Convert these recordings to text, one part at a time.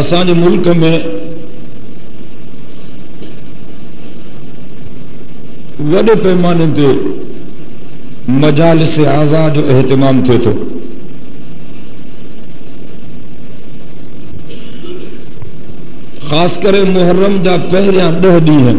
اسان جي ملڪ ۾ وڏے پیمانے تے مجالس اعضاء جو اہتمام تھے تو خاص کرے محرم جا پہریاں 10 ڏينهن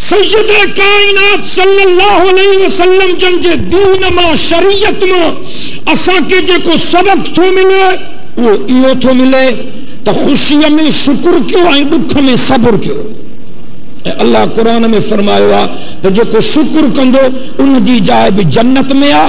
سید کائنات صلی اللہ علیہ وسلم جن جے دین ما شریعت ما اساں کے جے کو سبق تھو ملے وہ ایو تھو ملے تو خوشی میں شکر کیوں آئیں دکھ میں صبر کیوں. اللہ قرآن میں فرمایا تو جے کو شکر کندو ان جی جائے بھی جنت میں آ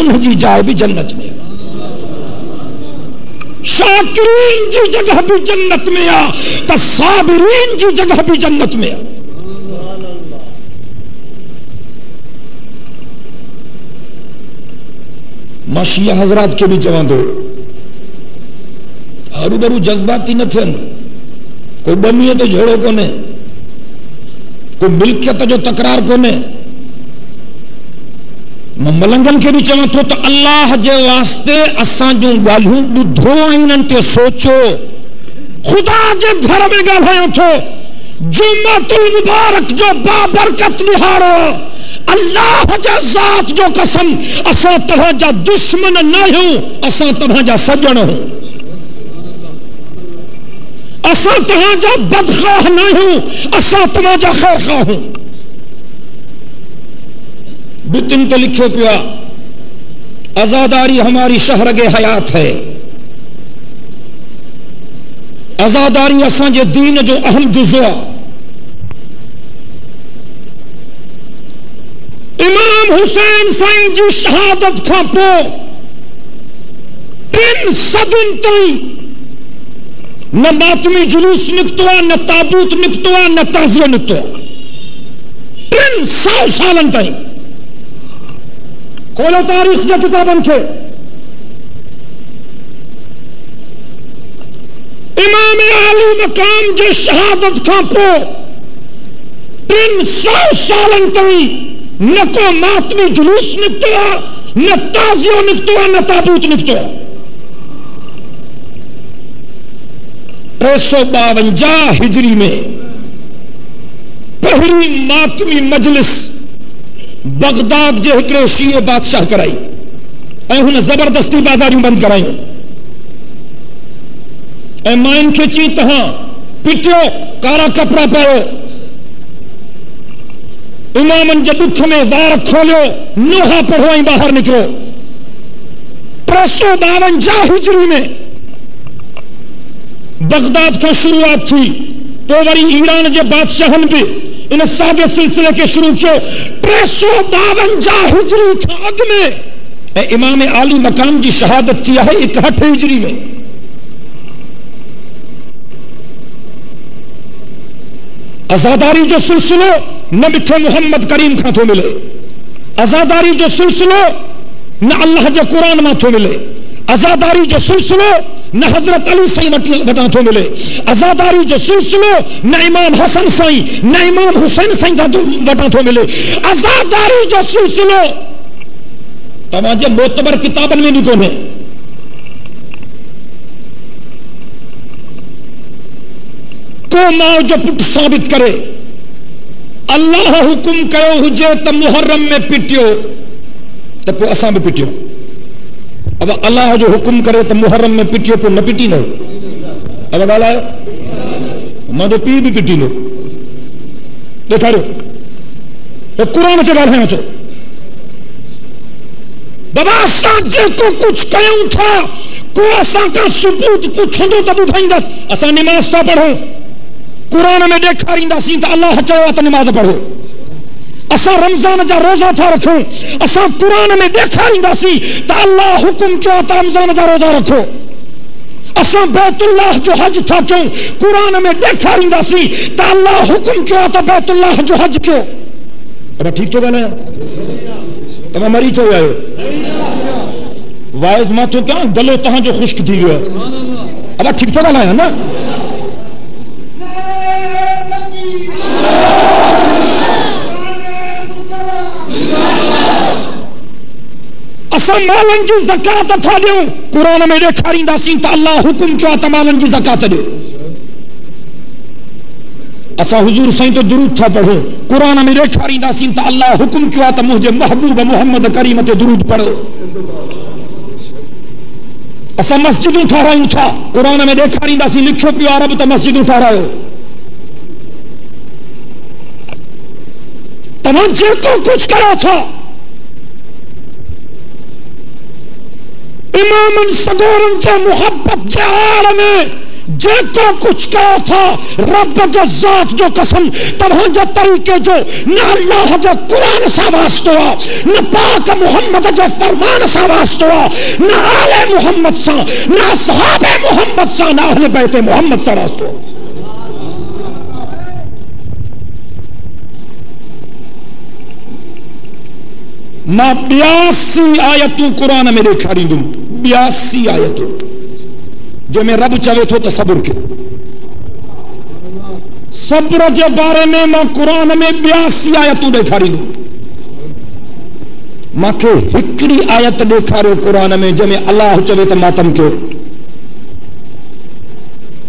ان جی جائے بھی جنت میں آ. شاکرین جی جگہ بھی جنت میں آ تو صابرین جی جگہ بھی جنت میں آ. ماشیہ حضرات کے بھی چوان دو ہرو برو جذباتی نہ تھن کوئی بمیت تو جھوڑو کونے کوئی ملکیت جو تقرار کونے. ملنگن کے بھی چوان تو اللہ جے واسطے اساں جو گالوں بدھو آئینن تے سوچو خدا جے گھر میں گالھائیں تھو جمعۃ المبارک جو بابرکت نہارو اللہ جا ذات جو قسم اساں تہاں جا دشمن نہ ہوں اساں تہاں جا سجن ہوں اساں تہاں جا بدخواہ نہ ہوں اساں تہاں جا خیرخواہ ہوں. بتن تو لکھو پیا عزاداری ہماری شہرگ حیات ہے. عزاداری اساں جے دین جو اہم جزو. امام حسین سائیں جی شہادت کھا پو 3 صدن تئی نہ ماتمی جلوس نکتوا نہ تابوت نکتوا نہ تعزیہ نکتوا 300 سالن تئی. کھولو تاریخ جا کتابن کے امام عالی مقام جو شہادت کھا پو 300 سالن تئی نہ کو ماتمی جلوس نکتوا نہ تعزیہ نکتوا نہ تابوت نکتوا. 352 ہجری میں پہلی ماتمی مجلس بغداد جے ہکڑے شیعہ بادشاہ کرائی اے ہن زبردستی بازاریوں بند کرائی اے مائن کھچی تہاں پٹیو کارا کپڑا پاؤ امامن جے دکھ میں وار کھولو نوحہ پڑھوائیں باہر نکلو. 352 ہجری میں بغداد کا شروعات تھی تو وری ایران جے بادشاہن بھی ان سادے سلسلے کے شروع کیو. 352 ہجری تھا اگ میں اے امام عالی مقام جی شہادت کیا ہے 61 ہجری میں. عزاداری جو سلسلو نہ مٹھے محمد کریم کھا تو ملے. عزاداری جو سلسلو نہ اللہ جے قرآن ماں تو ملے. عزاداری جو سلسلو نہ حضرت علی سائیں وٹاں تو ملے. عزاداری جو سلسلو نہ امام حسن سائیں نہ امام حسین سائیں وٹاں تو ملے. عزاداری جو سلسلو تماجے معتبر کتابن میں بھی کون ہے. کو ماں جو پٹ ثابت کرے اللہ حکم کرو ہجے تو محرم میں پٹیو تو پو اساں بھی پٹیو. اب اللہ جو حکم کرے تو محرم میں پٹیو پو نہ پٹی نہ اب گالا ہے ماں تو پی بھی پٹی لو دیکھا رہو قرآن سے گال ہے تو بابا اساں جے کو کچھ کہوں تھا کو اساں کا ثبوت پوچھوں تو تب اٹھائیں دس. اساں نماز تا پڑھو قرآن میں دیکھا رہندا سی تو اللہ چاہو تو نماز پڑھو. اساں رمضان جا روزہ تھا رکھو اساں قرآن میں دیکھا رہندا سی تو اللہ حکم کیا تو رمضان جا روزہ رکھو. اساں بیت اللہ جو حج تھا کیوں قرآن میں دیکھا رہندا سی تو اللہ حکم کیا تو بیت اللہ جو حج کیوں. اب ٹھیک تو گانا تمہیں مری چو آئے وائز ماں تو کیا گلو تہاں جو خشک تھی گیا. اب ٹھیک تو گانا ہے نا. اساں مالن جی زکات تھا دیو قرآن میں دیکھا رہندا سی تو اللہ حکم کیا تو مالن جی زکات دیو. اساں حضور سائیں تو درود تھا پڑھو قرآن میں دیکھا رہندا سی تو اللہ حکم کیا تو مجھے محبوب محمد کریم تے درود پڑھو. اساں مسجدوں ٹھا رہا تھا قرآن میں دیکھا رہندا سی لکھو پیو عرب تو مسجدوں ٹھا رہا ہو. توجہ کو کچھ کرا تھا امام صغورن کے محبت کے عالم جے کو کچھ کہا تھا رب جو ذات جو قسم تمہیں جو طریقے جو نہ اللہ جو قرآن سا واسطہ نہ پاک محمد جو فرمان سا واسطہ نہ آل محمد سا نہ اصحاب محمد سا نہ اہل بیت محمد سا واسطہ. ماں 82 آیتوں قرآن میں دیکھاری دوں 82 آیتوں جو میں رب چاہے تو صبر کے صبر کے بارے میں ماں قرآن میں 82 آیتوں دیکھاری دوں ماں کے ہکڑی آیت دیکھارے قرآن میں جو میں اللہ چاہے تو ماتم کے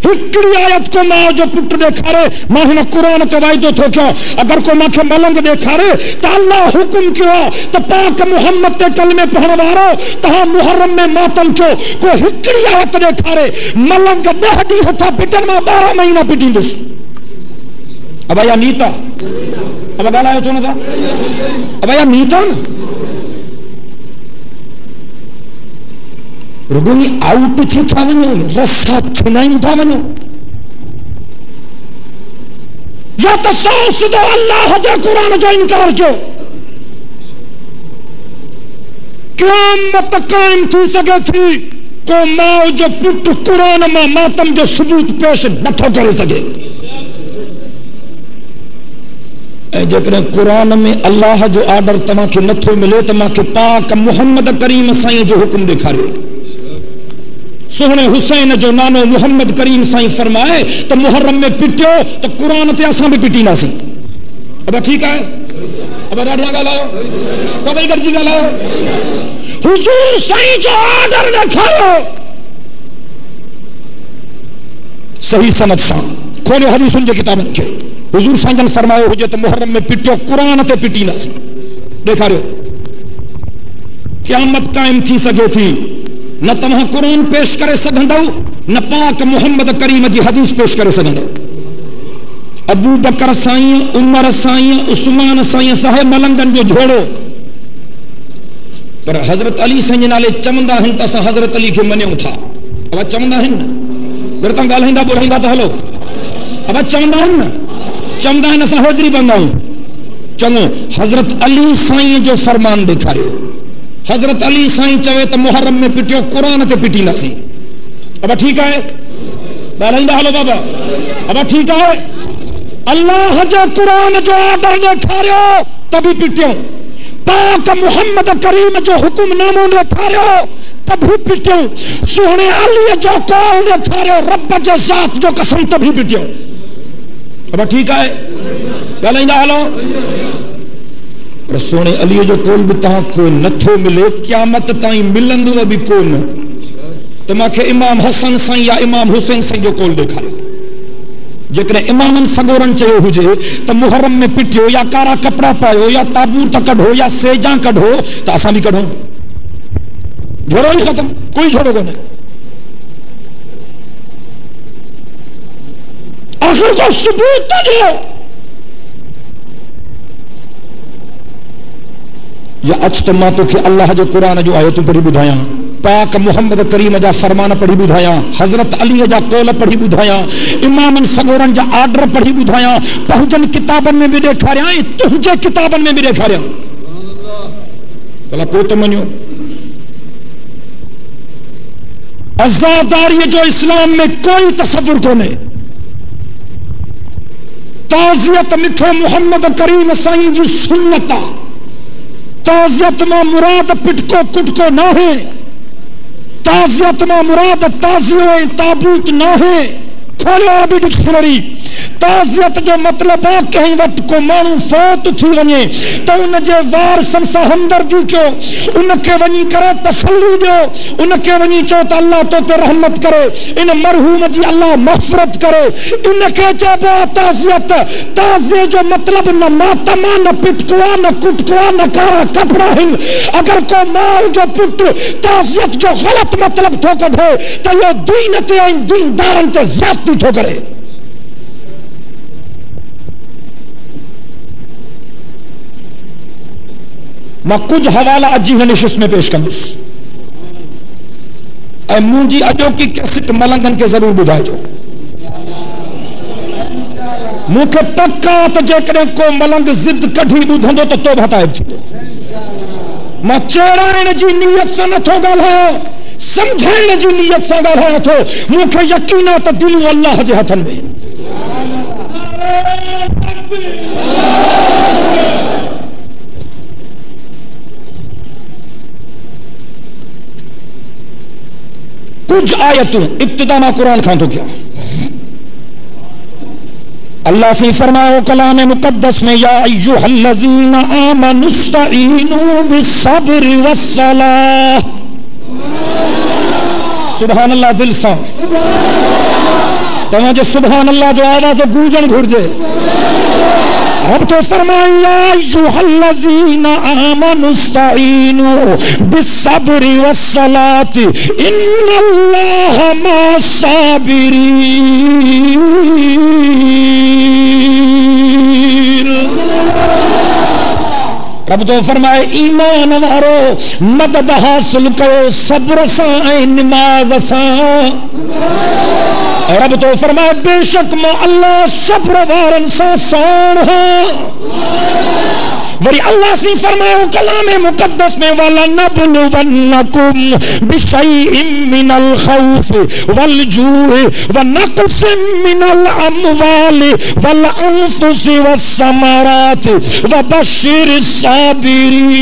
ہکڑی آیت کو ماں جو پٹ دیکھا رہے ماں ہنا قرآن کے وائدو تھو کیا اگر کو ماں کے ملنگ دیکھا رہے تو اللہ حکم کیا تو پاک محمد تے کلمے پڑھوارو تہاں محرم میں ماتم کیوں کو ہکڑی آیت دیکھا رہے ملنگ دہ دی ہوتا پٹن میں 12 مہینہ پٹین دس اب آیا نیتا اب گالا آیا چونہ تھا اب آیا نیتا نا رگوی آؤٹ تھی تھا ونو رسا چھنائیں تھا ونو یا تصاص دو اللہ جا قرآن جو انکار کیوں قیامت قائم تھی سکے تھی کو ماں جو پٹ قرآن ماں ماتم جو ثبوت پیش نتھو کرے سکے جکر قرآن میں اللہ جو آرڈر تمہاں کے نتھو ملے تمہاں کے پاک محمد کریم سائیں جو حکم دکھا رہے سونے حسین جو نانو محمد کریم سائیں فرمائے تو محرم میں پٹیو تو قرآن تے اساں بھی پٹی نہ سی اب ٹھیک ہے اب راڑیاں گالاؤ سبھی گرجی گالاؤ حضور سائیں جو آرڈر دکھاؤ صحیح سند سا کھولے حدیث ان کے کتابیں کے حضور سائیں جن فرمائے ہو تو محرم میں پٹیو قرآن تے پٹی نہ سی دیکھا رہے قیامت قائم تھی سکے تھی نہ تمہاں قرآن پیش کرے سگندو نہ پاک محمد کریم جی حدیث پیش کرے سگندو ابو بکر سائیں عمر سائیں عثمان سائیں صاحب ملنگن جو جھوڑو پر حضرت علی سائیں نالے چمندہ ہن تسا حضرت علی کے منیوں تھا اب چمندہ ہن برتاں گالہندہ بڑھندہ تو ہلو اب چمندہ ہن چمندہ ہن اسا حضری بندہ ہوں چنگو حضرت علی سائیں جو فرمان دکھا رہے حضرت علی سائیں چوے تو محرم میں پٹیو قرآن تے پٹی نہ سی اب ٹھیک ہے بالائندہ حلو بابا اب ٹھیک ہے اللہ جو قرآن جو آدر دیکھا رہے ہو تبھی پٹیو پاک محمد کریم جو حکم ناموں دیکھا رہے ہو تبھی پٹیو سونے علی جو قول دیکھا رہے ہو رب جو ذات جو قسم تبھی پٹیو اب ٹھیک ہے بالائندہ حلو سونے علی جو کول بھی تہاں کوئی نتھو ملے قیامت تائیں ملندو ابھی کول نہ تو ماں کے امام حسن سائیں یا امام حسین سائیں جو کول دیکھا رہے جکر امام سگورن چاہیے ہو جے تو محرم میں پٹیو یا کارا کپڑا پایو یا تابوت کڑھو یا سیجاں کڑھو تو آساں بھی کڑھو جھوڑو ہی ختم کوئی جھوڑو کو نہیں آخر کو ثبوت تو جو یا اجتماع تو کہ اللہ جو قرآن جو آیتوں پڑھی بدھایا پاک محمد کریم جا فرمان پڑھی بدھایا حضرت علی جا قول پڑھی بدھایا امام سگورن جا آرڈر پڑھی بدھایا پہنچن کتابن میں بھی دیکھا رہا ہے تجھے کتابن میں بھی دیکھا رہا بلا کوئی تو منیو عزاداری جو اسلام میں کوئی تصور کو نہیں تعزیت مٹھو محمد کریم سائیں جی سنتا تعزیت میں مراد پٹکو کٹکو نہ ہے تعزیت میں مراد تعزیہ تابوت نہ ہے کھولے عربی ڈکشنری تعزیت جو مطلب ہے کہیں وقت کو مانو فوت تھی ونی تو ان جے وار سنسا ہمدردی کیوں ان کے ونی کرے تسلی دیو ان کے ونی چوت اللہ تو تے رحمت کرے ان مرحوم جی اللہ مغفرت کرے ان کے جب تعزیت تعزیہ جو مطلب نہ ماتما نہ پٹکوا نہ کٹکوا نہ کارا کپڑا ہن اگر کو مال جو پٹ تعزیت جو غلط مطلب تھو کڑھے تو یہ دین تے دین دارن تے زیادتی تھو کرے میں کچھ حوالہ اجی نشست میں پیش کرس اے مونجی اجو کی کیسٹ ملنگن کے ضرور بدھائے جو مکھے پکا تو جے کریں کو ملنگ زد کڑھی بدھندو تو توبہ طائب تھی میں چیڑائن جی نیت سے نہ تھو گل ہے سمجھائن جی نیت سے گل ہے تو مکھے یقینہ تو دل اللہ جے ہتھن میں کچھ آیتوں ابتدا میں قرآن کھان تو کیا اللہ سے فرماؤ کلام مقدس میں یا ایھا الذین آمنوا استعینوا بالصبر والصلاۃ سبحان اللہ دل سے تمہیں سبحان اللہ جو آواز گونجن گھر جے اب تو فرمایا یا ایھا الذین آمنوا استعینوا بالصبر والصلاۃ ان اللہ مع الصابرین رب تو فرمائے ایمان وارو مدد حاصل کرو صبر سائیں نماز سائیں رب تو فرمائے بے شک میں اللہ صبر وارن سا سان ہاں وری اللہ سے فرمایا کلام مقدس میں وَلَنَبْلُوَنَّكُمْ بِشَيْءٍ مِّنَ الْخَوْفِ وَالْجُوعِ وَنَقْصٍ مِّنَ الْأَمْوَالِ وَالْأَنفُسِ وَالثَّمَرَاتِ وَبَشِّرِ الصَّابِرِينَ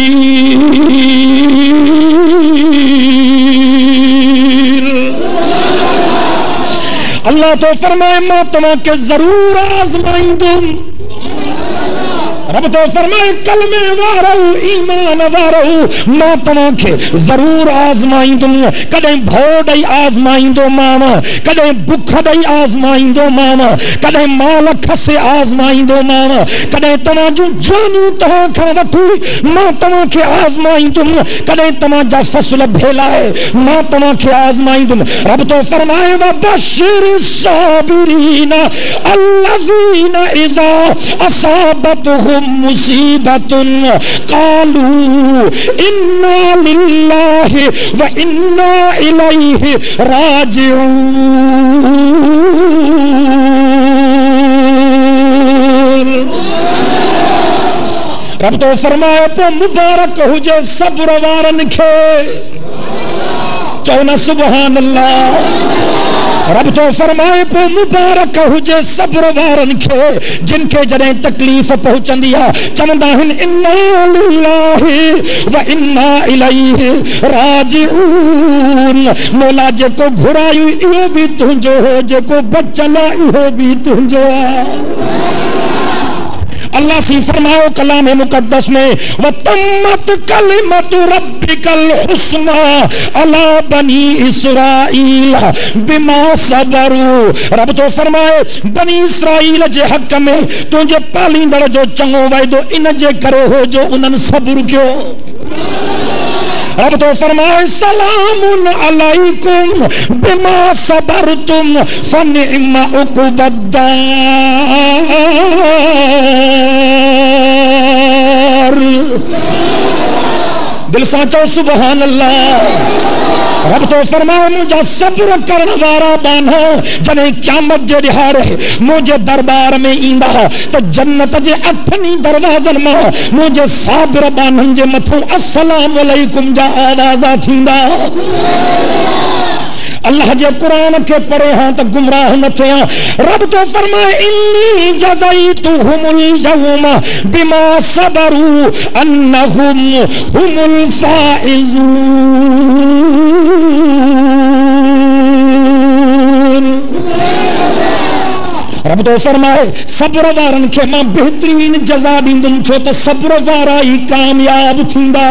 اللہ تو فرمائے میں تمہیں کہ ضرور آزمائیں دوں رب تو فرمائے کلمے وارو ایمان وارو میں تمہیں کہ ضرور آزمائیں دوں کدیں بھوڑی آزمائیں دو ماما کدیں بکھڑی آزمائیں دو ماما کدیں مال کھسے آزمائیں دو ماما کدیں تمہیں جو جانو تہاں کھا وٹھوئی میں تمہیں کہ آزمائیں دوں کدیں تمہیں جا فصل بھیلا ہے میں تمہیں کہ آزمائیں دوں رب تو فرمائے وَبَشِّرِ الصَّابِرِينَ الَّذِينَ إِذَا أَصَابَتْهُمْ مصیبت قالوا انا للہ وانا الیہ راجعون رب تو فرمایا تو مبارک ہو جے صبر وارن کھے چونا سبحان اللہ رب تو فرمائے پو مبارک ہو جے صبر وارن کھے جن کے جڑیں تکلیف پہنچندیا چوندا ہن انا للہ و انا الیہ راجعون مولا جے کو گھرایو ایو بھی تنجو ہو جے کو بچلا ایو بھی تنجو اللہ سے فرماؤ کلام مقدس میں وَتَمَّتْ كَلِمَةُ رَبِّكَ الْحُسْنَى عَلَى بَنِي إِسْرَائِيلَ بِمَا صَبَرُوا رب تو فرمائے بنی اسرائیل جے حق میں تجھے پالیندڑ جو چنگو وائدو ان جے کرے ہو جو انہن صبر کیوں رب تو فرمائے سلام علیکم بما صبرتم فنعم عقبی الدار دل سانچو سبحان اللہ رب تو فرمائے مجھے صبر کرنے وارا بانا جنہیں قیامت جے دہارے مجھے دربار میں ایندہ تو جنت جے اٹھنی دروازن میں مجھے صابر بانن جے متھو السلام علیکم جا آوازہ تھیندہ اللہ جے قرآن کے پڑھے ہاں تو گمراہ نہ تھے رب تو فرمائے انی جزیتہم اليوم بما صبروا انہم ہم الفائزون رب تو فرمائے صبر وارن کے ماں بہترین جزا دیندن چھو تو صبر وارائی کامیاب تھیندا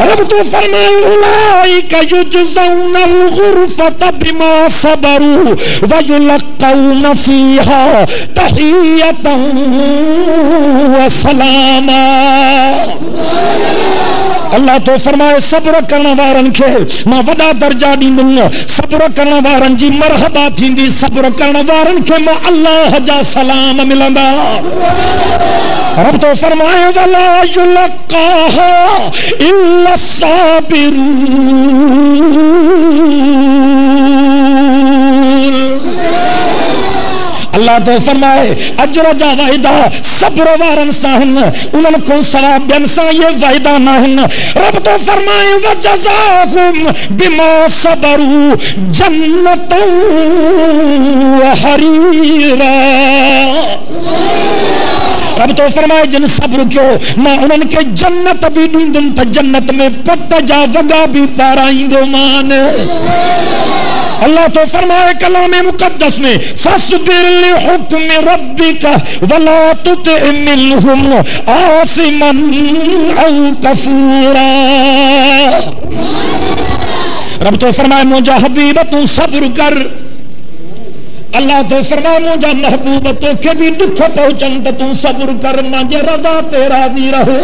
رب تو فرمائے اولئک یجزون الغرفۃ بما صبروا ویلقون فیہا تحیۃ وسلاما اللہ تو فرمائے صبر کرنا وارن کے ماں وڈا درجہ ڈیندن صبر کرنا وارن جی مرحبا تھیندی صبر کرنا وارن کے ماں اللہ جا سلام ملندا رب تو فرمائے ولا یلقاها الا الصابرون اللہ تو فرمائے اجر جا وعدہ صبر وارن ساہن انہوں کو ثواب بین سا یہ وعدہ ناہن رب تو فرمائے وجزاہم بما صبروا جنت وحریرا رب تو فرمائے جن صبر کیوں میں انہوں کے جنت بھی دیندن تا جنت میں پت جا وگا بھی پارائیں دو مان اللہ تو فرمائے کلام مقدس میں فاصبر لحکم ربک ولا تطع منهم عاصما او کفورا رب تو فرمائے مجھا حبیب تو صبر کر اللہ تو فرمائے مجھا محبوب تو کہ بھی دکھ پہنچن تو صبر کر مجھے رضا تے راضی رہو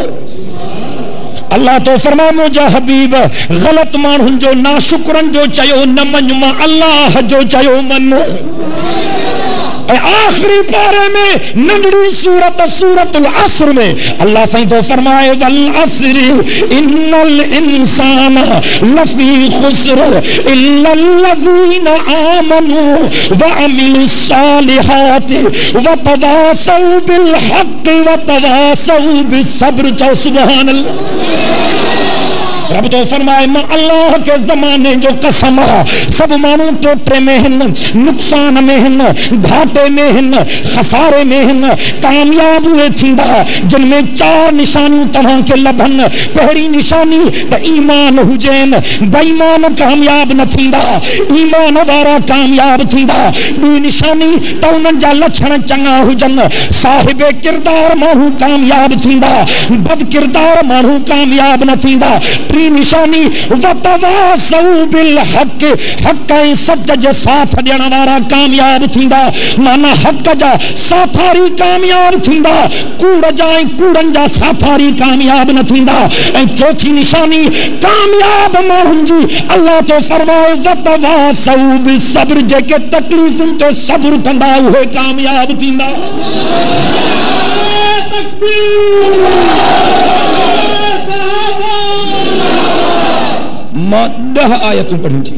اللہ تو فرمائے مجھا حبیب غلط مانن جو ناشکرن جو چایو نہ منما اللہ جو چایو من آخری پارے میں ننڈی سورت العصر میں اللہ سائیں تو فرمائے والعصر ان الانسان لفی خسر الا الذین آمنوا وعملوا الصالحات وتواصوا بالحق وتواصوا بالصبر چاو سبحان اللہ رب تو فرمائے میں اللہ کے زمانے جو قسم سب مانو ٹوٹے میں ہن نقصان میں ہن گھاٹے میں ہن خسارے میں ہن کامیاب ہوئے تھیندا جن میں 4 نشانی تمہاں کے لبھن پہری نشانی تا ایمان ہوجین بے ایمان کامیاب نہ تھیندا ایمان وارا کامیاب تھیندا بی نشانی تا انہن جا لچھن چنگا ہوجن صاحب کردار مانو کامیاب تھیندا بد کردار مانو کامیاب نہ تھیندا نشانی وتواصوا بالحق حق سچ جے ساتھ ڈینا وارا کامیاب تھیندا مانا حق جا ساتھاری کامیاب تھیندا کوڑ جائیں کوڑن جا ساتھاری کامیاب نہ تھیندا اے چوتھی نشانی کامیاب ماحول جی اللہ تو فرمائے وتواصوا بالصبر جے کے تکلیف تے صبر کندا ہوئے کامیاب تھیندا ماں 10 آیتوں پڑھیں تھی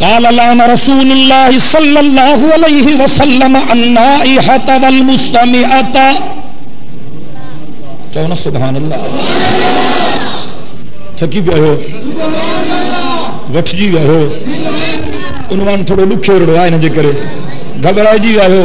قال لعن رسول الله صلى الله عليه وسلم النائحة والمستمعة چونا سبحان اللہ تھکی پیا ہو وٹھ جی ویا ہو عنوان تھوڑو ڏکھيو رهيو آهي ان جي ڪري گھبرائجي ويا هو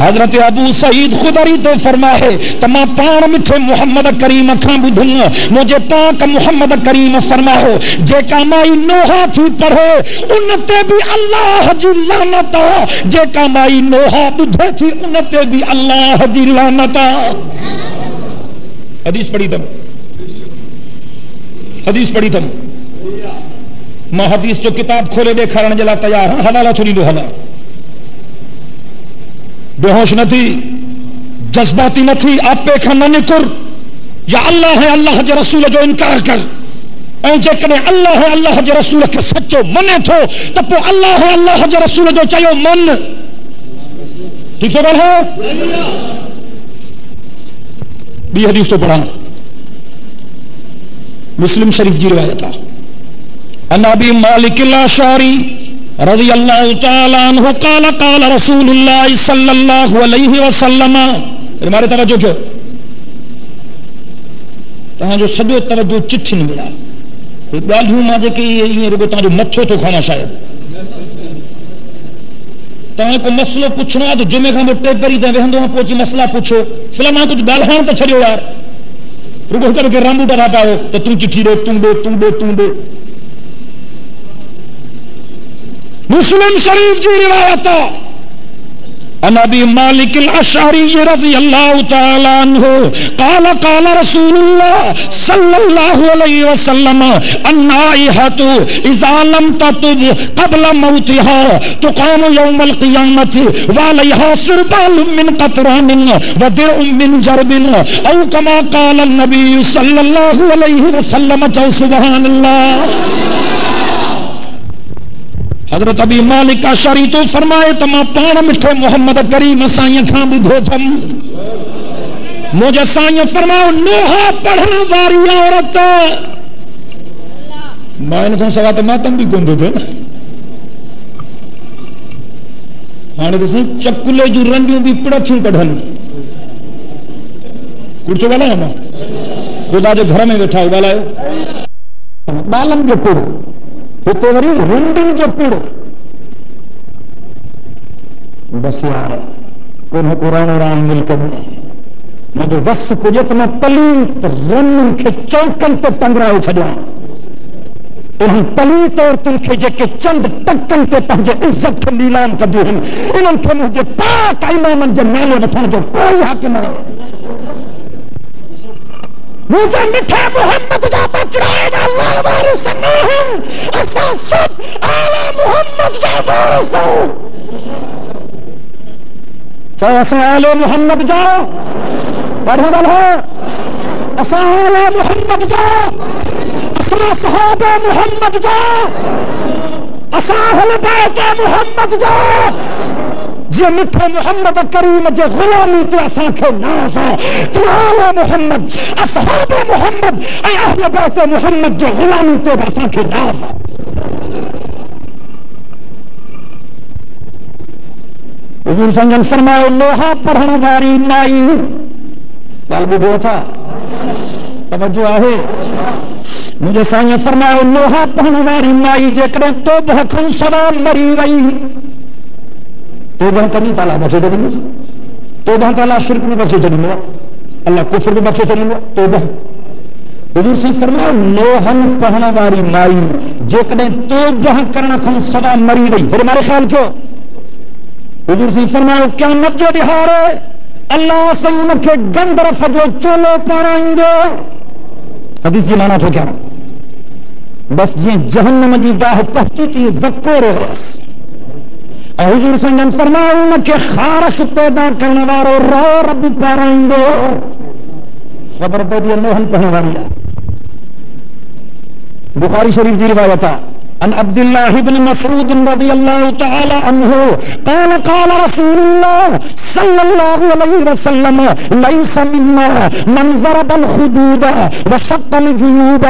حضرت ابو سعید خدری تو فرمائے تما پان مٹھے محمد کریم کھاں بدھن مجھے پاک محمد کریم فرماؤ جے کا مائی نوحہ تھی پڑھے انتے بھی اللہ جی لعنت جے کا مائی نوحہ بدھے تھی انتے بھی اللہ جی لعنت. حدیث پڑھی تم حدیث پڑھی تم میں حدیث جو کتاب کھولے دیکھارن جلا تیار ہاں حوالہ تھوڑی دو حوالہ بے ہوش نہ تھی جذباتی نہ تھی آپ پہ کھانا نکر یا اللہ ہے اللہ جے رسول جو انکار کر اور جے کنے اللہ ہے اللہ جے رسول کے سچو منے تھو تب وہ اللہ ہے اللہ جے رسول جو چاہیو من ٹھیک سے بڑھ ہے بھی حدیث تو پڑھا مسلم شریف جی روایت ہے ان ابی مالک الاشعری رضی اللہ تعالی عنہ قال قال رسول اللہ صلی اللہ علیہ وسلم. ہمارے توجہ کیوں تہاں جو سجو توجہ چٹھی نہیں ملا ایک گال ہوں ماں جے کہ یہ رگو تہاں جو مچھو تو کھانا شاید تہاں کو مسئلہ پوچھنا تو جمعے کھاں بٹے پری تہاں وہندو ہاں پوچھی مسئلہ پوچھو فلان ہاں کچھ گال ہاں تو چھڑیو یار رگو کر کے رامبو ڈرا پاؤ تو تم چٹھی دو تم دو مسلم شریف جی روایت عن ابی مالک الاشعری رضی اللہ تعالی عنہ قال قال رسول اللہ صلی اللہ علیہ وسلم النائحۃ اذا لم تتب قبل موتها تقام یوم القیامۃ وعلیہا سربال من قطران ودرع من جرب او کما قال النبی صلی اللہ علیہ وسلم. سبحان اللہ. حضرت ابی مالک اشعری تو فرمائے تما پان مٹھے محمد کریم سائیں کھاں بدھو تھم مجھے سائیں فرماؤ نوحہ پڑھنا واری عورت میں نے سوا تو ماتم بھی گندے تھے ہانے تو سن چکلے جو رنگیوں بھی پڑھچوں پڑھن کچھ والا ہے خدا جو گھر میں بیٹھا والا ہے بالم جو پڑھو تو وری رنڈنگ جو پڑھو بس یار کون قرآن رام مل کے میں جو وس کو جتنا پلیت رنن کے چوکن تے ٹنگراؤ چھڑیا انہوں پلیت اور تن کے جے کے چند ٹکن تے پہنچے عزت کے نیلام کر دیو انہوں کے مجھے پاک امامن جو میلے بٹھانے جو کوئی حق نہ مجھے مٹھے محمد جا بچرائے دا اللہ وارث نوہم اسا سب آلہ محمد جا وارث چاہے اسا آلہ محمد جا بڑھو دلہو اسا آلہ محمد جا اسا صحابہ محمد جا اسا اہل بیت محمد جا جی مٹھے محمد کریم جے غلامی تے اساں کے ناز ہے تو آلہ محمد اصحاب محمد اے اہل بیت محمد جو غلامی تے اساں کے ناز ہے. حضور سنجن فرمائے لوہا پڑھنا واری نائی گل بھی تھا توجہ ہے مجھے سائیں فرمائے لوہا پڑھنا واری نائی جے کرے تو بھکھن سوا مری وئی توبہ کرنی تعالیٰ بچے چلی گئی توبہ تعالیٰ شرک میں بچے چلی گیا اللہ کفر میں بچے چلی گیا توبہ. حضور سے فرمایا لوہن پہنا واری مائی جے کدے توبہ کرنا کھن سوا مری گئی پھر ہمارے خیال کیوں حضور سے فرمایا کیا نجے دہارے اللہ سے ان کے گندر فجو چولو پارائیں گے حدیث جی مانا تو کیا بس جی جہنم جی باہ پہتی تھی ذکر رس حضور سنجن فرمایا ان کے خارش پیدا کرنے والوں رو رب پارائیں گے خبر پہ دیا نوحن پہنے والی بخاری شریف جی روایت عن عبد الله بن مسعود رضي الله تعالى عنه قال قال رسول الله صلى الله عليه وسلم ليس منا من ضرب الخدود وشق الجيوب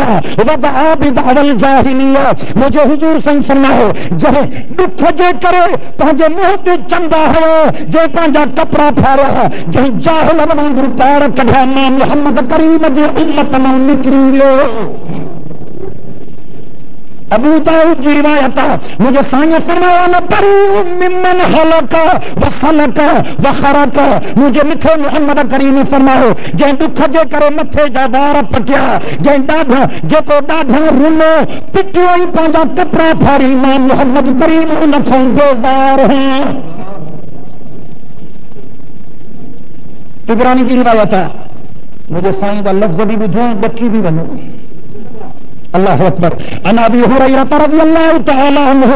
ودعا بدعوى الجاهليه مجھے حضور سے فرماؤ جے دکھ جے کرے پنجے منہ تے چندا ہے جے پنجا کپڑا پھاڑا جے جاہل وانگر پیر کڈھا محمد کریم جے امت نو نکریو ابو داؤد کی روایت ہے مجھے سائیں فرمایا نہ بری ممن حلق وسلک وخرق مجھے مٹھے محمد کریم فرماؤ جے دکھ جے کرے متھے جا وار پٹیا جے ڈاڈھا جے کو ڈاڈھا رونو پٹیو ہی پانجا کپڑا پھاڑی میں محمد کریم ان کو بیزار ہیں. طبرانی کی روایت ہے مجھے سائیں کا لفظ بھی بدھوں بکی بھی بنو. اللہ اکبر. عن ابي هريره رضي الله تعالى عنه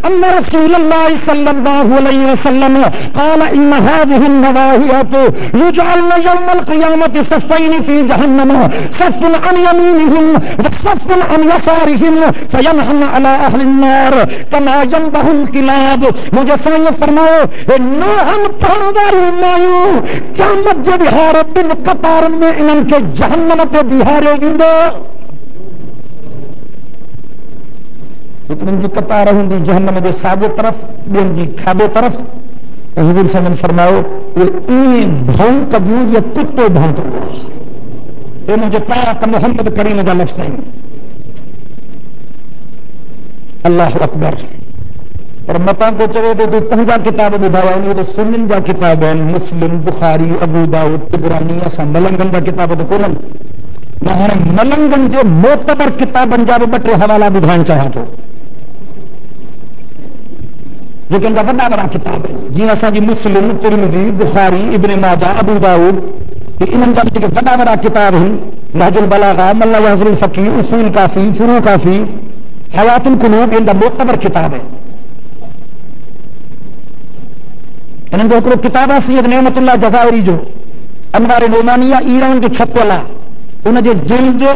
ان رسول الله صلى الله عليه وسلم قال ان هذه النواهيات يجعلن يوم القيامه صفين في جهنم صف عن يمينهم وصف عن يسارهم فينهن على اهل النار كما ينبه الكلاب. مجھے سائیں فرماؤ نوحن پہنوار مایو قیامت جو بہار بن قطار میں انہن کے جہنم تے بہارے دیندو لیکن جی قطار ہوں دی جہنم دے ساجے طرف بین جی کھابے طرف. حضور صلی اللہ علیہ وسلم فرماؤ یہ این بھون کبیوں یہ پتو بھون کبیوں یہ مجھے پاک محمد کریم کا لفظ ہے. اللہ اکبر. اور متاں کو چلے تو پنجا کتاب بدھایا انہیں تو سنن جا کتاب ہیں مسلم بخاری ابو داؤد طبرانی اسا ملنگن جا کتاب تو کولن میں ملنگن جو معتبر کتابن جا بٹے حوالہ بدھائیں چاہاں تو لیکن کا بڑا بڑا کتاب ہے جی اسا جی مسلم ترمذی بخاری ابن ماجہ ابو داؤد کہ انہاں جا کے بڑا بڑا کتاب ہیں نہج البلاغہ ملا یحضر الفقی اصول کافی فروع کافی حیات القلوب ان کا معتبر کتاب ہے. انہاں جو کتاب ہے سید نعمت اللہ جزائری جو انوار نعمانیہ ایران جو چھپولا انہاں جو جلد جو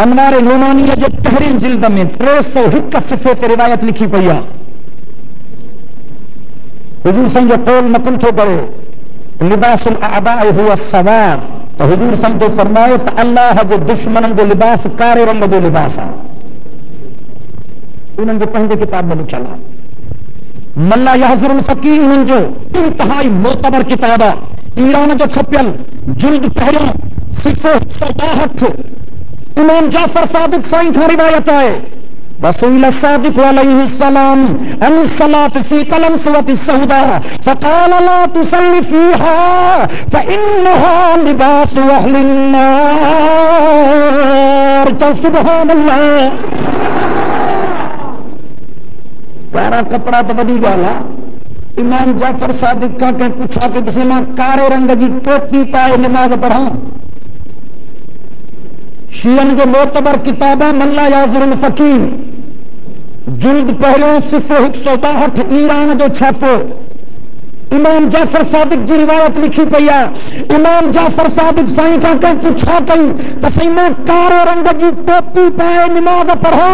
انوار نعمانیہ جو پہرین جلد میں 301 صفحے تے روایت لکھی پئی ہے. حضور سنگ قول نقل تو کرو لباس الاعداء هو السواد تو حضور سنگ تو فرمائے تو اللہ جو دشمنن جو لباس کارے رنگ جو لباس ہے انہوں جو پہنجے کتاب میں لکھا ملا یحضر الفقی انہوں جو انتہائی معتبر کتاب ہے ایران جو چھپیل جلد پہروں 162 امام جعفر صادق سائیں کا روایت ہے رسول الصادق علیہ السلام ان الصلاة في قلنسوة السوداء فقال لا تصل فيها فإنها لباس أهل النار. سبحان اللہ. کارا کپڑا تو بڑی گالا امام جعفر صادق کا کہ پوچھا کہ جسے ماں کارے رنگ جی ٹوپی پائے نماز پڑھا. شیعن جو معتبر کتاب ہے ملا یحضر الفقی جلد پہلوں 162 ایران جو چھاپو امام جعفر صادق جی روایت لکھی پئی ہے. امام جعفر صادق سائیں کا کہ پوچھا کئی تو سائیں میں کارے رنگ جی ٹوپی پائے نماز پڑھا.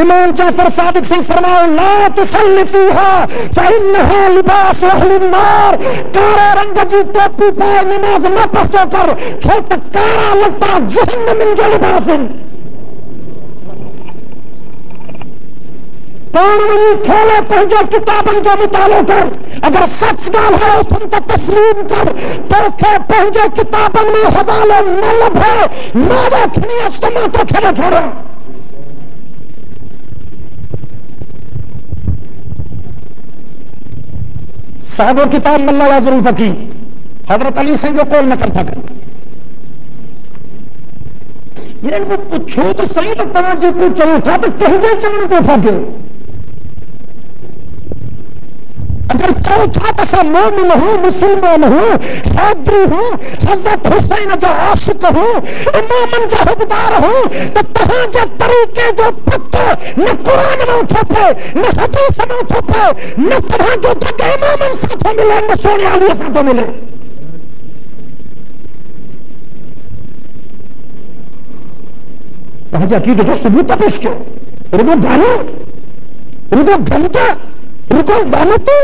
امام جعفر صادق سے فرماؤ لا تصل فیہا فإنہا لباس اہل النار. کارے رنگ جی ٹوپی پائے نماز نہ پڑھو کر چھوٹ کارا لگتا جہنم جو لباس پانوی کھولے پہنجے کتابن جو مطالعہ کر اگر سچ گال ہے تم تو تسلیم کر پوکھے پہنجے کتابن میں حوالے نہ لبھے مارے کھنی اجتماع تو کھنے چھوڑا. صاحب و کتاب ملا یحضر الفقی حضرت علی سے جو قول نقل تھا کر میرے کو پوچھو تو صحیح تو توجہ کو چلو تھا تو کہنجے چلنے تو تھا کہ اگر چوتھا تسا مومن ہوں مسلمان ہوں حیدری ہوں حضرت حسین جو عاشق ہوں امامن جو حبدار ہوں تو تہاں کے طریقے جو پتو نہ قرآن میں تھوپے نہ حدیث میں تھوپے نہ تہاں جو تک امامن ساتھوں ملے نہ سونے علی ساتھوں ملے. کہا جا کی جو ثبوت پیش کیوں رکو گانو رکو گھنٹا رکو وانتو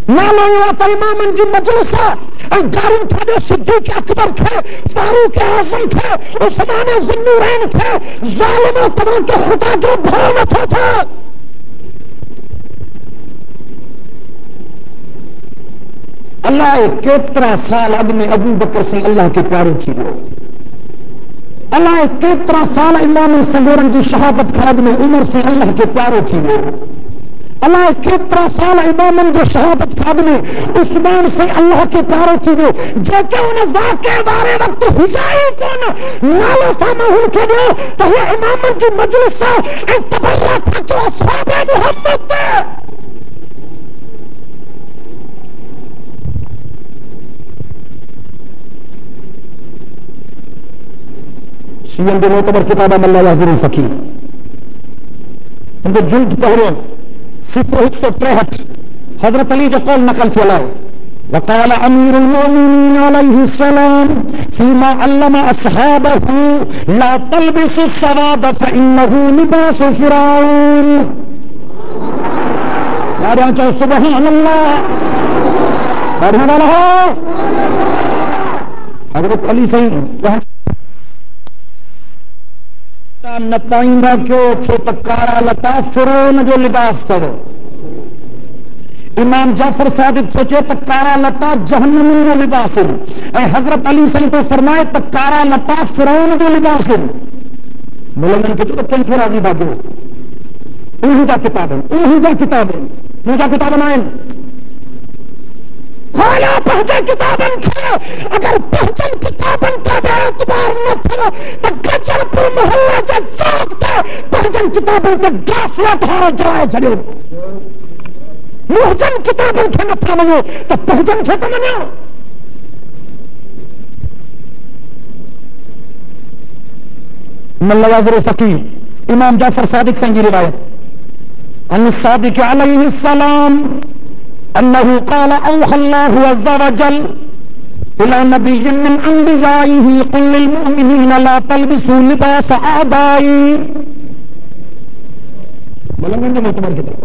نالو یواتا امامن جی مجلسہ اور دارن تھا جو صدیق اکبر تھے فاروق اعظم تھے عثمان ذوالنورین تھے ظالم و تمام کے خدا جو بھولت ہوتا. اللہ کترا سال اب میں ابو بکر سے اللہ کے پیاروں تھی وہ اللہ کترا سال امام سنگورن کی شہادت خرد میں عمر سے اللہ کے پیارو تھی اللہ کترا سال امام جو شہادت خرد میں عثمان سے اللہ کے پیارو تھی جو کہ انہیں واقع دارے وقت حجائی کون نالو سامہن کے دو تو یہ امام کی مجلس اتباللہ تھا کہ اصحاب محمد تھے شیعن کے معتبر کتابہ ملا یحضر الفقیر ان کے جلد پہلے صفر 163 حضرت علی جو قول نقل کیا ہے وقال امیر المؤمنین علیہ السلام فيما علم اصحابه لا تلبسوا السواد فانه لباس فرعون کہا سبحان اللہ پڑھنے والا ہو حضرت علی سے نہ پائندہ کیوں چھو تکارا لٹا فرعون جو لباس تھا امام جعفر صادق سوچے تکارا لٹا جہنم جو لباس اے حضرت علی صلی تو فرمائے تکارا لٹا فرعون جو لباس ملنگن کے تو کہیں تھے راضی تھا جو انہی جا کتابیں مجھا کتابیں آئیں کھولا پہنچے کتابن کھا اگر پہنچن کتابن کا بے اعتبار نہ تھا تو گجر پر محلہ جا چاکتا پہنچن کتابن کا گاسیا دھارا جائے جڑے محجن کتابن کے نہ تھا منو تو پہنچن چھے تو منو ملا یازر فقیر امام جعفر صادق سنجی روایت ان الصادق علیہ السلام انه قال اوحى الله عز وجل الى نبي من انبيائه قل للمؤمنين لا تلبسوا لباس اعدائي ملنگن جو معتبر کتاب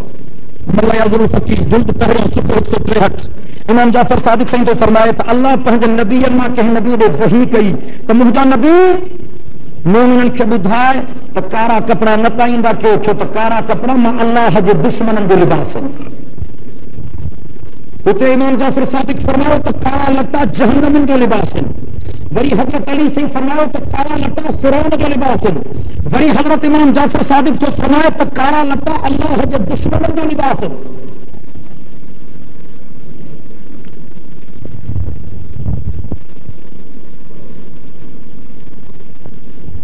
ملا یعظم فقیر جلد پہلا صفحہ 163 امام جعفر صادق سے تو فرمایا تو اللہ پہنچ نبی ما کہ نبی نے وحی کہی تو مہجا نبی مومنن کے بدھائے تو کارا کپڑا نہ پائندہ کیوں چھو تو کارا کپڑا ما اللہ جو دشمنن جو لباس ہے تو امام جعفر صادق فرماؤ تو کارا لٹا جہنم جو لباس ہے وری حضرت علی سے فرماؤ تو کارا لٹا فرعون جو لباس ہے وری حضرت امام جعفر صادق جو فرمایا تو کارا لٹا اللہ جو دشمن جو لباس ہے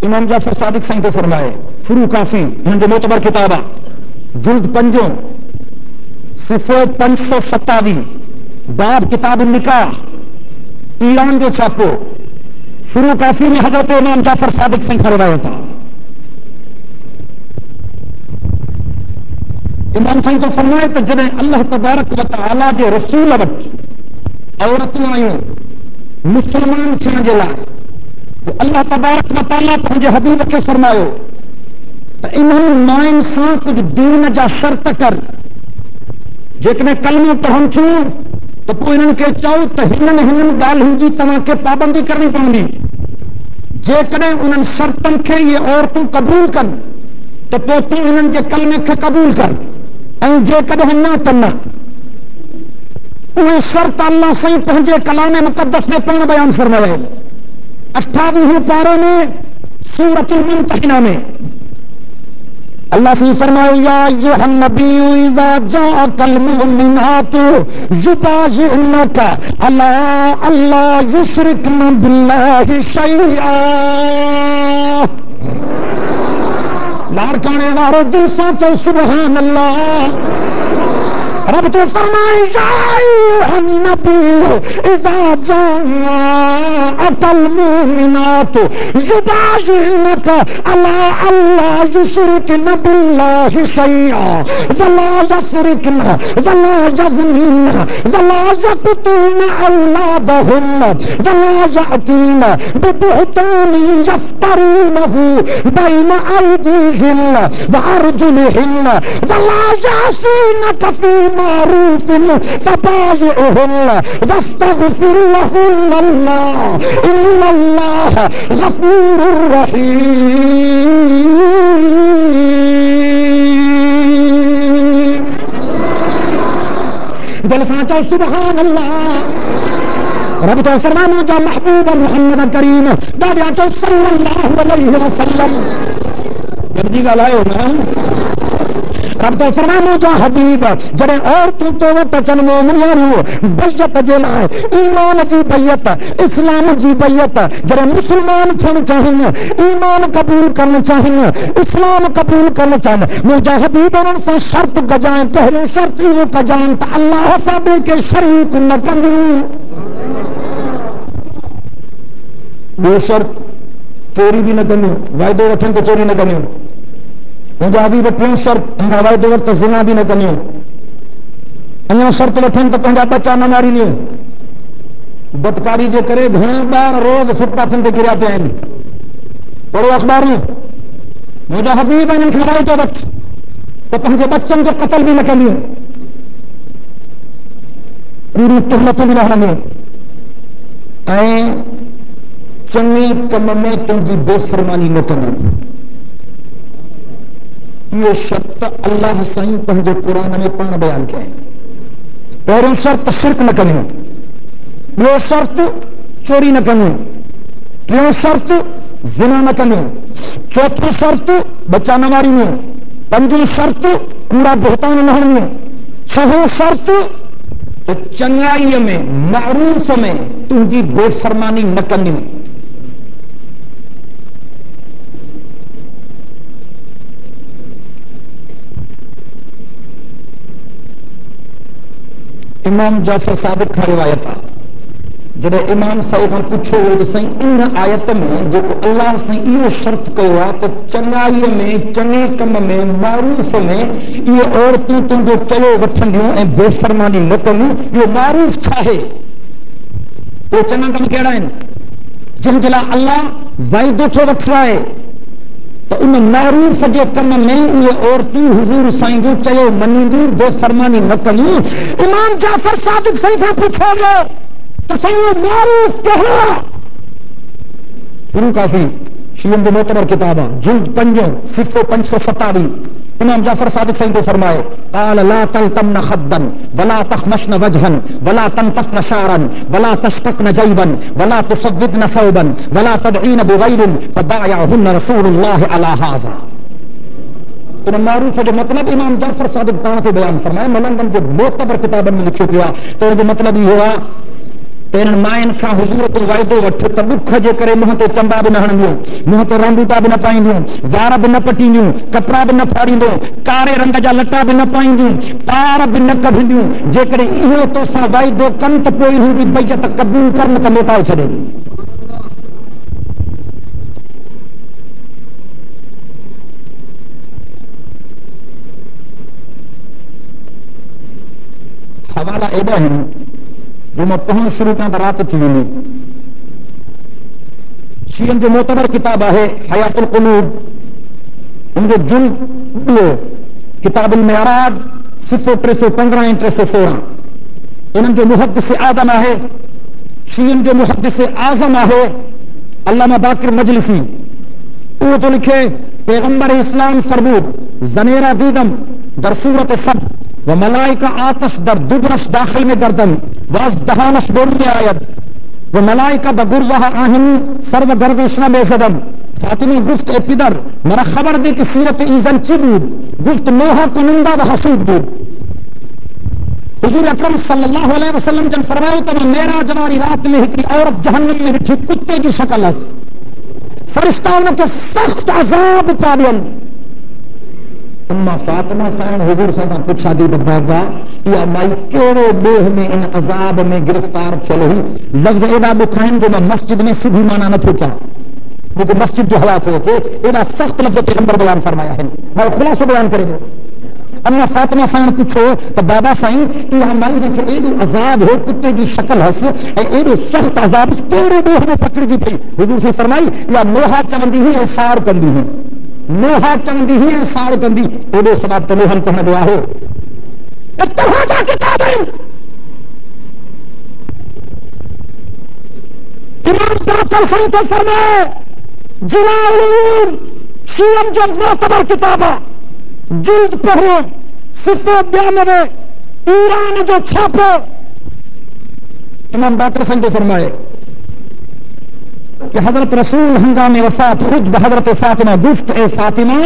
امام جعفر صادق سے تو فرمائے فرو کافی ان جو معتبر کتابہ جلد پنجوں صفحہ 527 باب کتاب النکاح ایران جو چھاپو فرو کافی میں حضرت امام جعفر صادق سے کھڑوایا تھا امام سائن تو فرمائے تو جنہیں اللہ تبارک و تعالی جے رسول وٹ عورتوں آئیوں مسلمان چھن جلا تو اللہ تبارک و تعالی پنجے حبیب کے فرمایو تو انہوں مائن سان کچھ دین جا شرط کر جتنے کلمہ پڑھن چھوں تو پو انہوں کے چاہو تو ہنن گال ہنجی تمہاں کے پابندی کرنی پڑھنی جتنے انہوں شرطن کے یہ عورتوں قبول کر تو پو تو انہوں جے کلمے کے قبول کر این جے کدہ نہ تنہ انہیں شرط اللہ سے پہنچے کلام مقدس میں پڑھنا بیان فرمائے 28ویں پارے میں سورۃ الممتحنہ میں اللہ سے فرمایا یا ایھا النبی اذا جاءک المؤمنات یبایعنک علی الا یشرکن باللہ شیئا لارکانے وارو دل سانچو سبحان اللہ رب تو فرمائے یا ایھا النبی اذا جاءک المؤمنات یبایعنک علی الا یشرکن باللہ شیئا ولا یسرکن ولا یزنین ولا یقتلن اولادہن ولا یأتین ببہتان یفترینہ بین ایدیہن وارجلہن ولا یعصینک فی معروف فبايعهن واستغفر لهن الله إن الله غفور رحيم دل سانچو سبحان اللہ رب تو فرمایا جو محبوب محمد کریم ڈاڈیا تو صلی اللہ علیہ وسلم جب جی گل آئے نا رب تو فرمایا جو حبیب جڑے عورتوں تو ٹچن مومنیاں نو بیعت جلا ایمان جی بیعت اسلام جی بیعت جڑے مسلمان تھن چاہن ایمان قبول کرنا چاہن اسلام قبول کرنا چاہن مجھے حبیب ان سے شرط گجائیں پہلے شرط یہ گجائیں تا اللہ سب کے شریک نہ کریں وہ شرط چوری بھی نہ کرنی وعدے وٹھن تو چوری نہ کرنی مجھے حبیب ٹھن شرط ہمارا وعدے وٹھ زنا بھی نہ کرنی انہاں شرط وٹھن تو پنجا بچہ نہ ماری نہیں بدکاری جو کرے گھنا بار روز فٹ پاتھن تے گریا پیا پڑھو اخبار میں مجھے حبیب ان کھڑائی تو وقت تو پنجے بچن جو قتل بھی نہ کرنی پوری تہمتوں بھی نہ ہمیں اے چنگی کم میں تم کی بے فرمانی نہ کرنا یہ شرط اللہ سائیں پنجے قرآن میں پڑھنا بیان کیا ہے پہلے شرط شرک نہ کرنی وہ شرط چوری نہ کرنی تیوں شرط زنا نہ کرنی چوتھی شرط بچہ نہ ماری نہیں پنجی شرط پورا بہتان نہ ہونی چھہوں شرط تو چنگائی میں معروف میں تم کی بے فرمانی نہ کرنی امام جعفر صادق کا روایت ہے جب امام صاحب ہم پوچھو تو سائیں ان آیت میں جو اللہ سے یہ شرط کہا تو چنگائی میں چنگے کم میں معروف میں یہ عورتوں تم جو چلو وٹھن دیوں اے بے فرمانی نہ کروں یہ معروف چاہے وہ چنگا کم کہڑا ہے جن جلا اللہ وعدو تو وٹھ رہا ہے تو ان معروف جو کم میں یہ عورتوں حضور سائیں جو چلو منی دی بے فرمانی نہ کروں امام جعفر صادق سے تھا پوچھو گے تو صحیح معروف کہا شروع کافی شیعہ جو معتبر کتابہ جلد 5 صفحہ 527 امام جعفر صادق صحیح تو فرمائے قال لا تلتمن خدا ولا تخمشن وجها ولا تنتفن شعرا ولا تشققن جيبا ولا تصودن ثوبا ولا تدعين بغير فبايعهن رسول الله على هذا تو معروف ہے جو مطلب امام جعفر صادق تو بیان فرمائے ملنگن جو معتبر کتابوں میں لکھے کیا تو جو مطلب یہ ہوا تیرن مائن کا حضور تو وعدو وٹھ تو دکھ جے کرے منہ تے چمبا بھی نہ ہندیوں منہ تے رنگوٹا بھی نہ پائندیوں زارا بھی نہ پٹیندیوں کپڑا بھی نہ پھاڑیندوں کارے رنگ جا لٹا بھی نہ پائندیوں پار بھی نہ کڈھندیوں جے کرے ایو تو سا وعدو کن تے کوئی ہندی بیعت قبول کرن تے موٹا چھڑے حوالہ ایڈا ہے جو میں پہنچ شروع کا رات تھی ویلی شیعہ جو معتبر کتاب ہے حیات القلوب ان جو جلد کتاب المعراج صفحہ 315 316 ان جو محدث آدم ہے شیعہ جو محدث اعظم ہے علامہ باقر مجلسی وہ تو لکھے پیغمبر اسلام فرمود زمیرہ دیدم در صورت سب و ملائکہ آتش در دبرش داخل میں گردن وازدہانش بولی آید و ملائکہ بگرزہ آہن سرو گردشنہ بے زدم فاطمی گفت اے پدر مرا خبر دے کہ سیرت ایزن چی بود گفت نوحہ کنندہ و حسود بود حضور اکرم صلی اللہ علیہ وسلم جن فرمائے تو میرا جواری رات میں ہی عورت جہنم میں بٹھی کتے کی شکل ہے فرشتوں کے سخت عذاب پالین اما فاطمہ سائن حضور صلی اللہ علیہ وسلم پوچھا دی بابا یا مائی کیڑے بوہ میں ان عذاب میں گرفتار چلو ہی لفظ ایڈا بکھائن جو میں مسجد میں سیدھی مانا نہ تھو کیا کیونکہ مسجد جو حالات ہوئے تھے ایڈا سخت لفظ پیغمبر بیان فرمایا ہے میں خلاصہ بیان کرے گا اما فاطمہ سائن پوچھو تو بابا سائن یا مائی جو کہ ایڈو عذاب ہو کتے کی شکل ہس ایڈو سخت عذاب کیڑے بوہ میں پکڑ دی تھی حضور سے فرمائی یا نوحہ چمندی ہی سار کندی ہی نوحہ چندی ہی سار کندی اودے سبب تو نوحن کہنے دعا ہو اتحادہ کتاب ہے امام باقر صحیح تو فرمائے جلال العلوم شیعہ جو معتبر کتابہ جلد پہلے صفحہ 92 ایران جو چھاپے امام باقر سنگ نے فرمائے کہ حضرت رسول ہنگام وفات خود بحضرت فاطمہ گفت اے فاطمہ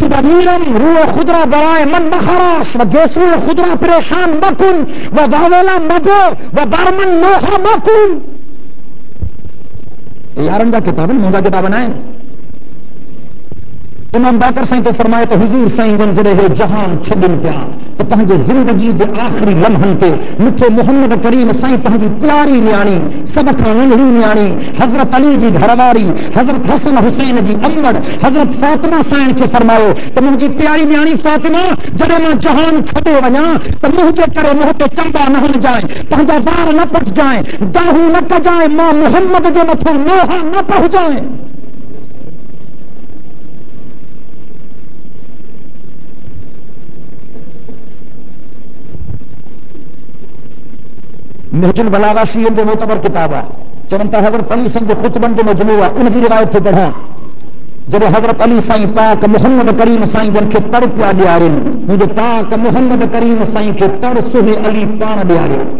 تبمیرم روح خدرہ برائے من مخراش و گیسو خدرہ پریشان مکن و واولا مگو و برمن نوحا مکن. یارن کا کتاب مونگا کتاب بنائیں. امام باقر سائیں تو فرمائے تو حضور سائیں جن جڑے ہے جہان چھڈن پیا تو پنجے زندگی دے آخری لمحن تے مٹھے محمد کریم سائیں پنجی پیاری نیانی سبق ننڑی نیانی حضرت علی جی گھرواری حضرت حسن حسین جی امڑ حضرت فاطمہ سائیں کے فرماؤ تو منجی پیاری نیانی فاطمہ جڑے میں جہان چھڈے ونیا تو مجھے کرے منہ تے چمبا نہ ہل جائیں پنجا وار نہ پٹ جائیں داہو نہ کجائیں ماں محمد جو متھو نوحا نہ پہنچ جائیں. نہج البلاغہ شیعہ جو معتبر کتاب ہے چونتا حضرت علی سنگ خطبن جو مجموعہ ان کی روایت تھے پڑھا جب حضرت علی سائیں پاک محمد کریم سائیں جن کے تڑ پیا ڈیارن مجھے پاک محمد کریم سائیں کے تڑ سہے علی پان ڈیارن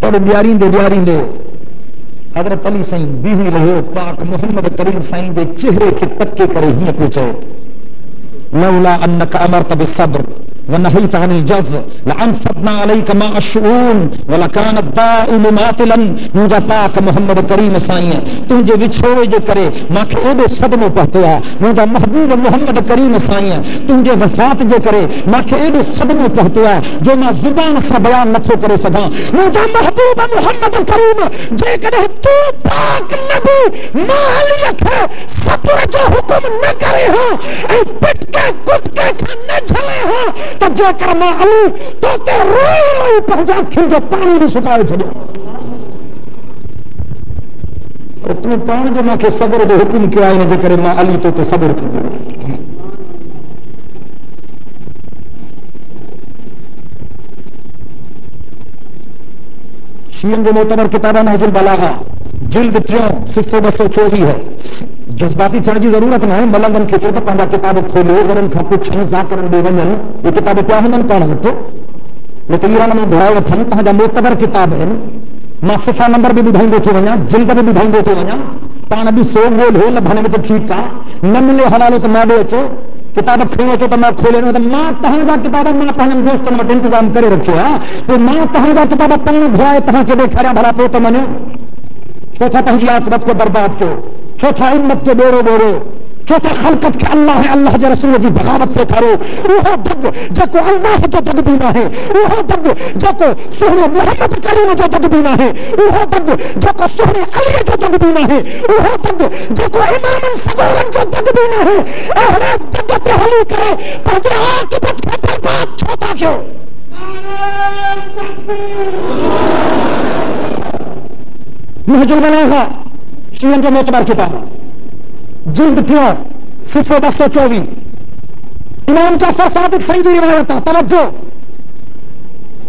تڑ ڈیارین دے حضرت علی سائیں بیہی رہو پاک محمد کریم سائیں دے چہرے کے تکے کرے ہی پوچھو لولا انک امرت بالصبر ونهيت عن الجز لانفضنا عليك ماء الشؤون ولكان الدائم ماطلا. مجھے پاک محمد کریم سائیں تجھے وچھوڑے جو کرے ماکھے ایڈو صدمو پہتیا مجھے محبوب محمد کریم سائیں تجھے وفات جو کرے ماکھے ایڈو صدمو پہتیا جو میں زبان سے بیان نتھو کرے سگاں. مجھے محبوب محمد کریم جے کدے تو پاک نبی مالک ہے صبر جو حکم نہ کرے ہاں اے پٹ کے کٹ کے کھانے جھلے ہاں تو جو کرما علی تو تے روئی روئی پہنچا کھل جو پانی بھی سکائے چھڑے اور تو پان جو ماں کے صبر دے حکم کیا ہے جو کرے ماں علی تو صبر کر دے. شیعہ جو معتبر کتابہ نہج البلاغہ جلد 3 صفحہ 224 ہے. جذباتی چڑھ جی ضرورت نہ ہے ملنگن کھچو تو پہندا کتاب کھولو ورن کھا پوچھن ذاکرن دے ونن یہ کتاب کیا ہندن پڑھ وٹو لیکن ایران میں دھڑا وٹھن تہاں معتبر کتاب ہے ما صفحہ نمبر بھی بدھائیں دے تو ونیا جلد بھی بدھائیں دے تو ونیا پان بھی سو گول ہو لبھنے میں تو ٹھیک کا نہ ملے حوالے تو نہ دے چو کتاب کھولو تو میں کھولے نہ ماں تہاں دا کتاب ماں پہن دوستن وٹ انتظام کرے رکھیا تو ماں تہاں دا کتاب پن دھوائے تہاں کے دیکھا بھلا پوت منو چوتھا پہنچی عاقبت کو برباد کو چوتھا امت کے بورو بورو چوتھا خلقت کے اللہ ہے اللہ جا رسول جی بغاوت سے کرو وہ دگ جکو اللہ جو دگ بینا ہے وہ دگ جکو سہنے محمد کریم جو دگ بینا ہے وہ دگ جکو سہنے علی جو دگ بینا ہے وہ دگ جکو امام صدورن جو دگ بینا ہے اہلے دگ تحلی کرے پہنچے عاقبت کے برباد چوتھا کیوں. نہج البلاغہ شیعہ جو معتبر کتاب جلد 3 صفحہ 224 امام جعفر صادق سائیں جی روایت توجہ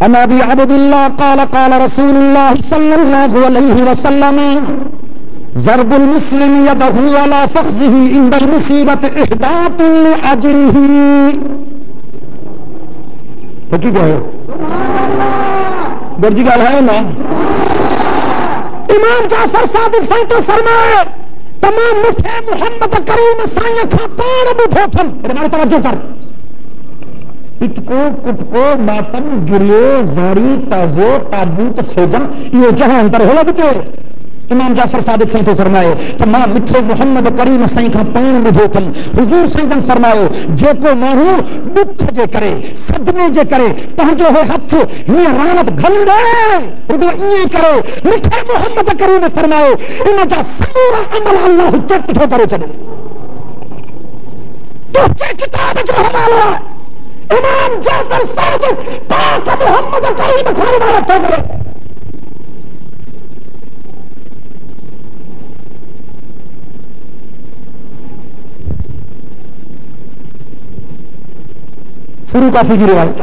ان ابی عبد اللہ قال قال رسول اللہ صلی اللہ علیہ وسلم ضرب المسلم یدہ علی فخذہ عند المصیبت احباط لاجرہ. تو کی کہو گرجی گال ہے نا امام جعفر صادق سائیں تو فرمائے تمام مٹھے محمد کریم سائیں کھا پان بٹھو تھن ہمارے توجہ کر پت کو کٹ کو ماتم گریو زاری تازو تابوت سوجن یہ جہاں انتر ہولا بچے. امام جعفر صادق سائیں تو فرمائے تمام مٹھے محمد کریم سائیں کھا پان بٹھو تھن حضور سائیں جن فرمائے جو کو مانو دکھ جے کرے صدمے جے کرے پہنچو ہے ہاتھ یہ رانت گھل دے اردو یہ کرو مٹھے محمد کریم فرمائے انہا جا سمورا عمل اللہ چٹ ہو کرے چلے تو چے کتاب جو حوالہ امام جعفر صادق پاک محمد کریم کھانے والا تو کرے. فروع کافی کی روایت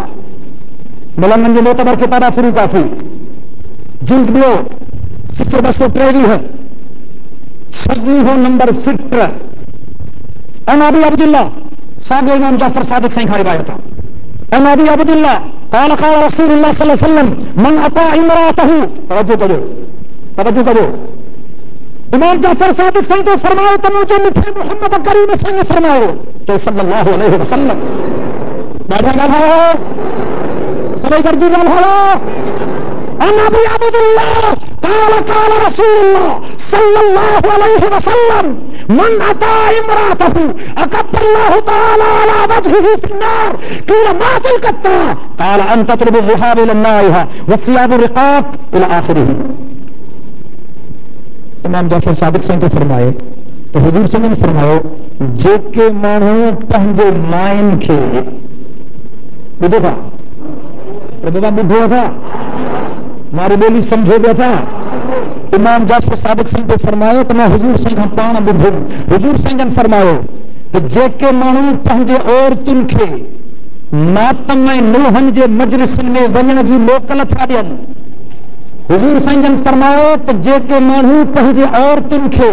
ملنگن جو معتبر کتابہ فروع کافی جلد 2 صفحہ 223 ہے صحیح نمبر 6 ان ابی عبداللہ صاحب امام جعفر صادق سائیں کا روایت ہے ان ابی عبداللہ قال قال رسول اللہ صلی اللہ علیہ وسلم من اطاع امراته توجہ کرو امام جعفر صادق صاحب فرمائے تو مجھے میٹھے محمد کریم صلی فرمائے تو صلی اللہ علیہ وسلم بیٹھا گا سبھی درجی گل ہو نبی عبد اللہ قال قال رسول اللہ صلی اللہ علیہ وسلم من اطاع امراته اكب الله تعالى على وجهه في النار قيل ما تلك الطاعة قال ان تطلب الذهاب الى النار والثياب الرقاق الى اخره. امام جعفر صادق صاحب فرمائے تو حضور صلی اللہ علیہ وسلم فرمایا جے مانو پنجے مائن کے بدھو تھا بابا بدھو تھا ماری بولی سمجھو گیا تھا. امام جعفر صادق صاحب فرمایا تو میں حضور صلی اللہ علیہ وسلم پانا بدھو حضور صلی اللہ علیہ وسلم فرمایا تو جے مانو پنجے اور تن کے ماتم نوحن جے مجلس میں ونجن جی موکل تھا ڈین حضور سنجن فرمایا تو جے کے مانو پنجے عورتن کے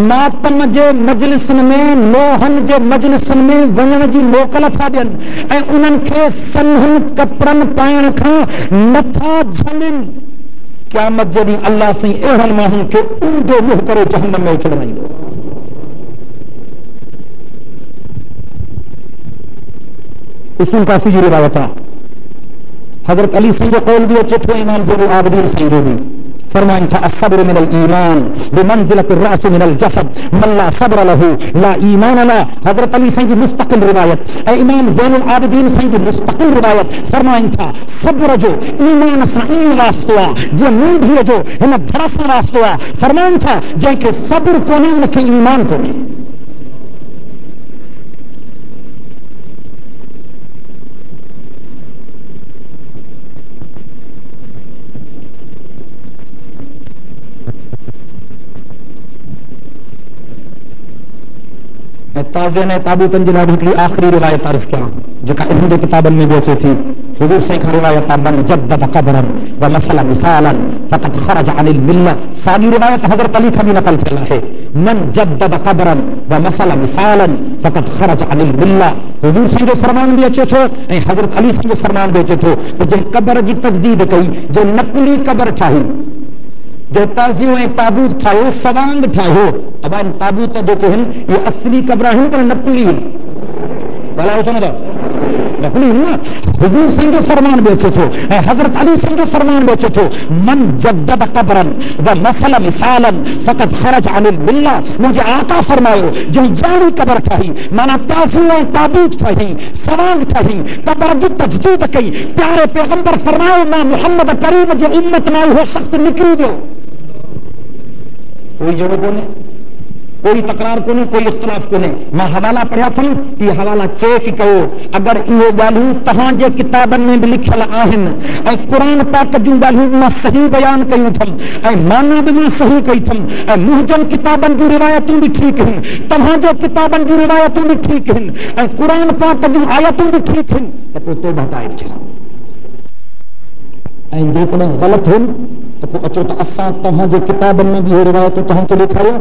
ماتم جے مجلس میں نوحن جے مجلس میں ونجن جی موکل تھا ڈین اے انہن کے سنہن کپڑن پائن کھان نتھا جھلن قیامت جڑی اللہ سے اہن ماہن کے اونڈو منہ کرو جہنم میں اچھل رہی دو. اصول کافی جو روایتاں حضرت علی سنگ قول بھی اچھے تھے امام زین العابدین سنگ بھی فرمائیں تھا الصبر من الایمان بمنزلۃ الرأس من الجسد من لا صبر له لا ایمان له. حضرت علی سنگ مستقل روایت اے امام زین العابدین سنگ مستقل روایت فرمائیں تھا صبر جو ایمان سائیں واسطہ جو من بھی جو ہم دھڑس واسطہ فرمائیں تھا جے کہ صبر کو نہیں کہ ایمان کو نہیں. تازے نے تابوتن جناب ہکڑی آخری روایت عرض کیا جکا انہوں نے کتابن میں بیچے تھی حضور سیکھا روایت من جدد قبرا ومثل مثالا فقد خرج عن الملہ. ثانی روایت حضرت علی کا بھی نقل کیا ہے من جدد قبرا ومثل مثالا فقد خرج عن الملہ. حضور سے جو فرمان بیچے تھے حضرت علی سے جو فرمان بیچے تھے تو جن قبر جی تجدید کئی جو نقلی قبر ٹھائی جو تازیوں تابوت ٹھاہو سوانگ ٹھاہو اب ان تابوت جو کہ ہیں یہ اصلی قبرہ ہیں کہ نقلی ہیں بھلا ہو سمجھا نقلی ہیں. حضور سے جو فرمان بیچے تھے حضرت علی سے جو فرمان بیچے تھے من جدد قبرا ومثل مثالا فقد خرج عن الملہ. مجھے آقا فرمائے جو جاری قبر ٹھاہی مانا تازیوں تابوت ٹھاہی سوانگ ٹھاہی قبر جو تجدید کئی پیارے پیغمبر فرمائے میں محمد کریم جو امت میں ہو شخص نکلی جو کوئی جڑو کو نہیں کوئی تکرار کو نہیں کوئی اختلاف کو نہیں. میں حوالہ پڑھا تھا یہ حوالہ چیک کرو اگر یہ گالوں تہاں جے کتابن میں بھی لکھل آہن اے قرآن پاک جو گالوں میں صحیح بیان کیوں تھم اے مانا بھی میں صحیح کئی تھم اے محجن کتابن جو روایتوں بھی ٹھیک ہیں تہاں جو کتابن جو روایتوں بھی ٹھیک ہیں اے قرآن پاک جو آیتوں بھی ٹھیک ہیں تو توبہ طائب تھا اے جو کنے غلط ہیں تو اچھو تو اساں تہاں جو کتابن میں بھی روایتوں تہاں کے لکھا ہے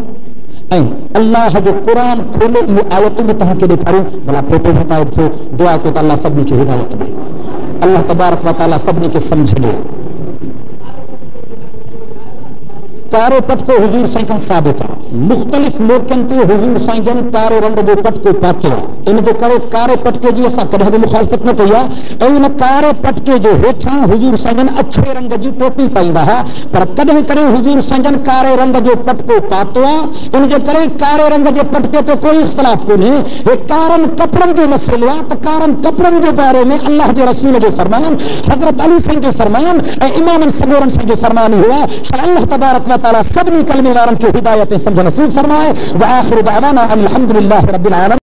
اللہ جو قرآن کھولے یہ آیتوں میں تہاں کے لکھا ہے بلا پھوٹو بتائے تھے دعا تو اللہ سب نے کی ہدایت میں اللہ تبارک و تعالی سب نے کے سمجھ لے. کارے پٹ کو حضور سائن ثابت ہے مختلف موقعن تے حضور سائن کارے رنگ جو پٹ کو پاتیا ان جو کرے کارے پٹ کے جی اسا کدے بھی مخالفت نہ کیا ان کارے پٹ کے جو ہٹھا حضور سائن اچھے رنگ جو ٹوپی پائندا ہے پر کدے کرے حضور سائن کارے رنگ جو پٹ کو پاتوا ان جو کرے کارے رنگ جو پٹ کے تو کوئی اختلاف کو نہیں ہے کارن کپڑن جو مسئلہ تو کارن کپڑن جو بارے میں اللہ کے رسول جو فرمان حضرت علی سے جو فرمان امام صبورن سے جو فرمان ہوا شاء اللہ تبارک و تعالی سب نے کلمہ وارن کی ہدایت سمجھ نصیب فرمائے. وآخر دعوانا الحمدللہ رب العالمین.